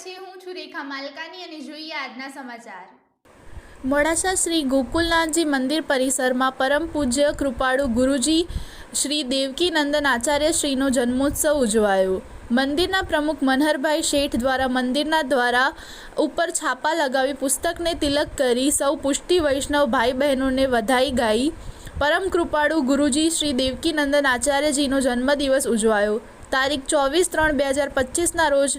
છે। હું છું રેખા માલકાની અને જોઈએ આજના સમાચાર। મોડાસા શ્રી ગોકુલનાથજી મંદિર પરિસરમાં પરમ પૂજ્ય કૃપાળુ ગુરુજી શ્રી દેવકીનંદન આચાર્યશ્રીનો જન્મોત્સવ ઉજવાયો। મંદિરના પ્રમુખ મનહરભાઈ શેઠ દ્વારા મંદિરના દ્વારા ઉપર છાપા લગાવી પુસ્તકને તિલક કરી સૌ પુષ્ટિ વૈષ્ણવ ભાઈ બહેનોને વધાઈ ગાઈ પરમ કૃપાળુ ગુરુજી શ્રી દેવકીનંદન આચાર્યજીનો જન્મદિવસ ઉજવાયો। તારીખ 24/3/2025ના રોજ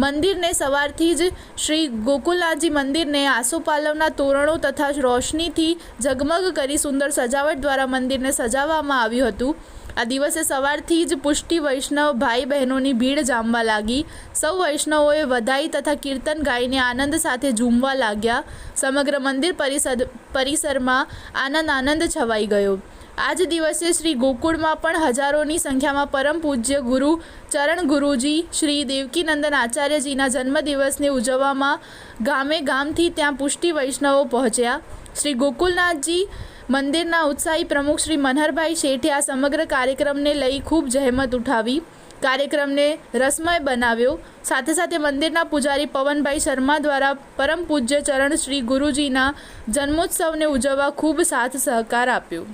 મંદિરને સવારથી જ શ્રી ગોકુલનાથજી મંદિરને આસોપાલવના તોરણો તથા રોશનીથી ઝગમગ કરી સુંદર સજાવટ દ્વારા મંદિરને સજાવવામાં આવ્યું હતું। આ દિવસે સવારથી જ પુષ્ટિ વૈષ્ણવ ભાઈ બહેનોની ભીડ જામવા લાગી। સૌ વૈષ્ણવોએ વધાઈ તથા કીર્તન ગાઈને આનંદ સાથે ઝૂમવા લાગ્યા। સમગ્ર મંદિર પરિસરમાં આનંદ છવાઈ ગયો। આ જ દિવસે શ્રી ગોકુળમાં પણ હજારોની સંખ્યામાં પરમ પૂજ્ય ગુરુ ચરણ ગુરુજી શ્રી દેવકીનંદન આચાર્યજીના જન્મદિવસને ઉજવવામાં ગામે ગામથી ત્યાં પુષ્ટિ વૈષ્ણવો પહોંચ્યા। શ્રી ગોકુલનાથજી મંદિરના ઉત્સાહી પ્રમુખ શ્રી મનહરભાઈ શેઠે આ સમગ્ર કાર્યક્રમને લઈ ખૂબ જહેમત ઉઠાવી કાર્યક્રમને રસમય બનાવ્યો। સાથે સાથે મંદિરના પૂજારી પવનભાઈ શર્મા દ્વારા પરમ પૂજ્ય ચરણ શ્રી ગુરુજીના જન્મોત્સવને ઉજવવા ખૂબ સાથ સહકાર આપ્યો।